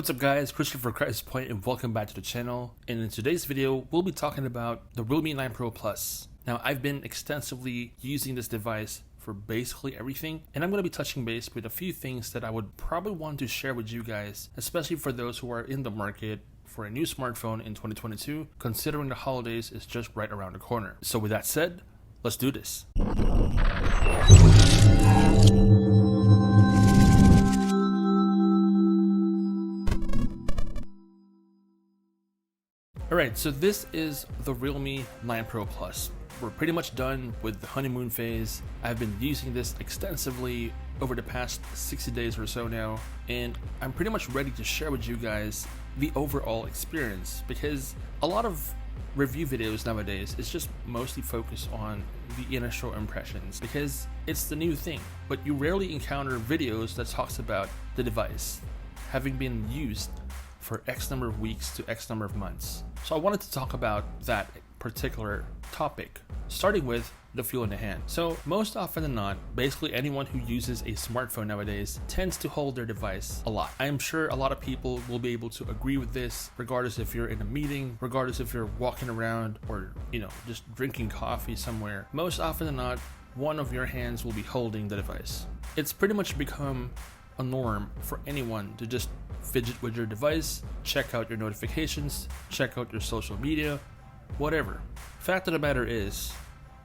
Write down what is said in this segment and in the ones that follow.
What's up guys, Christopher Crisis Point, and welcome back to the channel. And in today's video, we'll be talking about the Realme 9 Pro Plus. Now, I've been extensively using this device for basically everything, and I'm going to be touching base with a few things that I would probably want to share with you guys, especially for those who are in the market for a new smartphone in 2022, considering the holidays is just right around the corner. So with that said, let's do this. Alright, so this is the Realme 9 Pro Plus. We're pretty much done with the honeymoon phase. I've been using this extensively over the past 60 days or so now, and I'm pretty much ready to share with you guys the overall experience, because a lot of review videos nowadays is just mostly focused on the initial impressions because it's the new thing, but you rarely encounter videos that talks about the device having been used for X number of weeks to X number of months. So I wanted to talk about that particular topic, starting with the feel in the hand. So most often than not, basically anyone who uses a smartphone nowadays tends to hold their device a lot. I am sure a lot of people will be able to agree with this, regardless if you're in a meeting, regardless if you're walking around or, just drinking coffee somewhere. Most often than not, one of your hands will be holding the device. It's pretty much become a norm for anyone to just fidget with your device, check out your notifications, check out your social media, whatever. Fact of the matter is,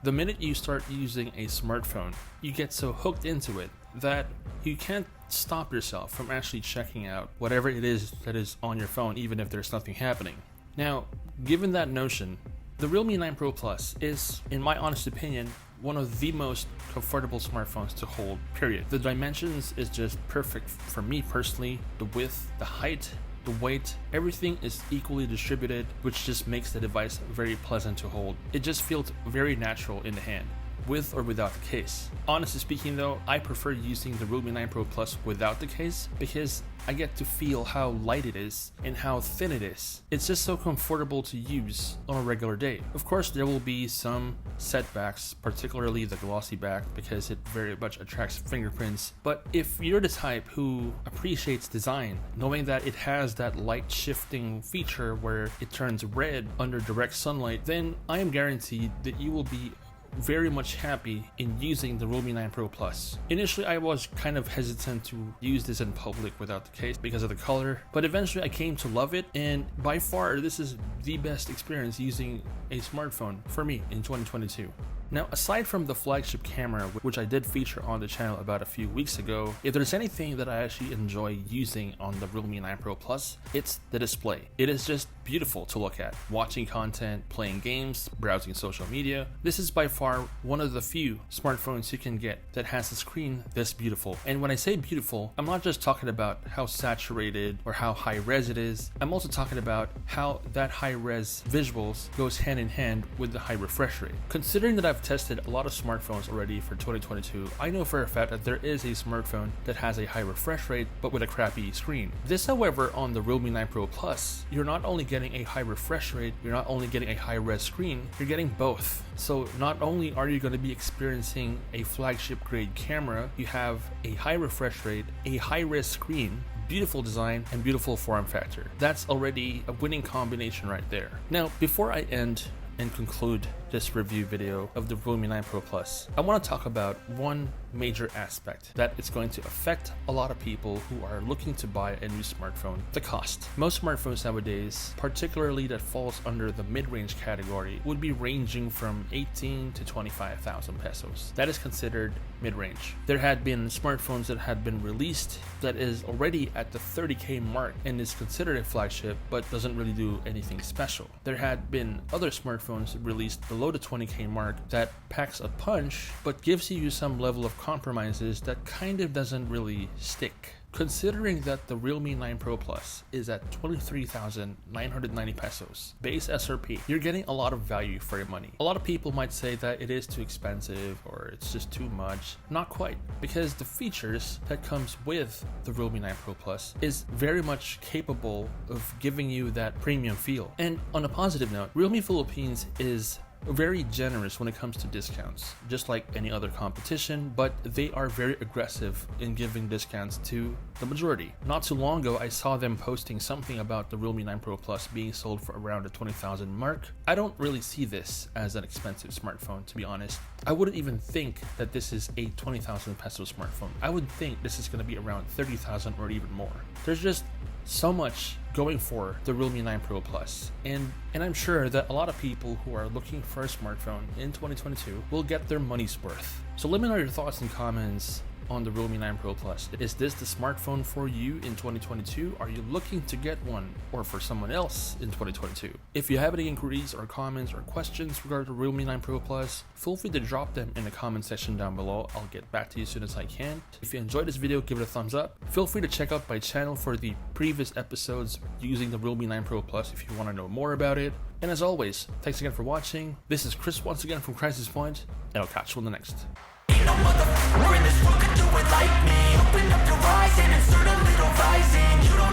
the minute you start using a smartphone, you get so hooked into it that you can't stop yourself from actually checking out whatever it is that is on your phone, even if there's nothing happening. Now, given that notion, the Realme 9 Pro Plus is, in my honest opinion, one of the most comfortable smartphones to hold, period. The dimensions is just perfect for me personally. The width, the height, the weight, everything is equally distributed, which just makes the device very pleasant to hold. It just feels very natural in the hand, with or without the case. Honestly speaking though, I prefer using the Realme 9 Pro Plus without the case because I get to feel how light it is and how thin it is. It's just so comfortable to use on a regular day. Of course, there will be some setbacks, particularly the glossy back, because it very much attracts fingerprints. But if you're the type who appreciates design, knowing that it has that light shifting feature where it turns red under direct sunlight, then I am guaranteed that you will be very much happy in using the Realme 9 Pro Plus. Initially, I was kind of hesitant to use this in public without the case because of the color, but eventually I came to love it, and by far this is the best experience using a smartphone for me in 2022. Now, aside from the flagship camera, which I did feature on the channel about a few weeks ago, if there's anything that I actually enjoy using on the Realme 9 Pro Plus, it's the display. It is just beautiful to look at. Watching content, playing games, browsing social media. This is by far one of the few smartphones you can get that has a screen this beautiful. And when I say beautiful, I'm not just talking about how saturated or how high res it is. I'm also talking about how that high res visuals goes hand in hand with the high refresh rate. Considering that I've tested a lot of smartphones already for 2022, I know for a fact that there is a smartphone that has a high refresh rate but with a crappy screen. This, however, on the Realme 9 Pro Plus, you're not only getting a high refresh rate, you're not only getting a high res screen, you're getting both. So not only are you going to be experiencing a flagship grade camera, you have a high refresh rate, a high res screen, beautiful design, and beautiful form factor. That's already a winning combination right there. Now, before I end and conclude this review video of the Realme 9 Pro Plus, I want to talk about one major aspect that is going to affect a lot of people who are looking to buy a new smartphone: the cost. Most smartphones nowadays, particularly that falls under the mid-range category, would be ranging from 18 to 25,000 pesos. That is considered mid-range. There had been smartphones that had been released that is already at the 30K mark and is considered a flagship but doesn't really do anything special. There had been other smartphones released below the 20K mark that packs a punch but gives you some level of compromises that kind of doesn't really stick. Considering that the Realme 9 Pro Plus is at 23,990 pesos, base SRP, you're getting a lot of value for your money. A lot of people might say that it is too expensive or it's just too much. Not quite, because the features that comes with the Realme 9 Pro Plus is very much capable of giving you that premium feel. And on a positive note, Realme Philippines is very generous when it comes to discounts, just like any other competition, but they are very aggressive in giving discounts to the majority. Not too long ago, I saw them posting something about the Realme 9 Pro Plus being sold for around the 20,000 mark. I don't really see this as an expensive smartphone, to be honest. I wouldn't even think that this is a 20,000 peso smartphone. I would think this is going to be around 30,000 or even more. There's just so much going for the Realme 9 Pro Plus, and I'm sure that a lot of people who are looking for a smartphone in 2022 will get their money's worth. So let me know your thoughts and comments on the Realme 9 Pro Plus. Is this the smartphone for you in 2022? Are you looking to get one, or for someone else in 2022? If you have any inquiries or comments or questions regarding the Realme 9 Pro Plus, feel free to drop them in the comment section down below. I'll get back to you as soon as I can. If you enjoyed this video, give it a thumbs up. Feel free to check out my channel for the previous episodes using the Realme 9 Pro Plus if you want to know more about it. And as always, thanks again for watching. This is Chris once again from Crisis Point, and I'll catch you on the next. Ain't no motherfucker in this world could do it like me. Open up your eyes and insert a little rising. You don't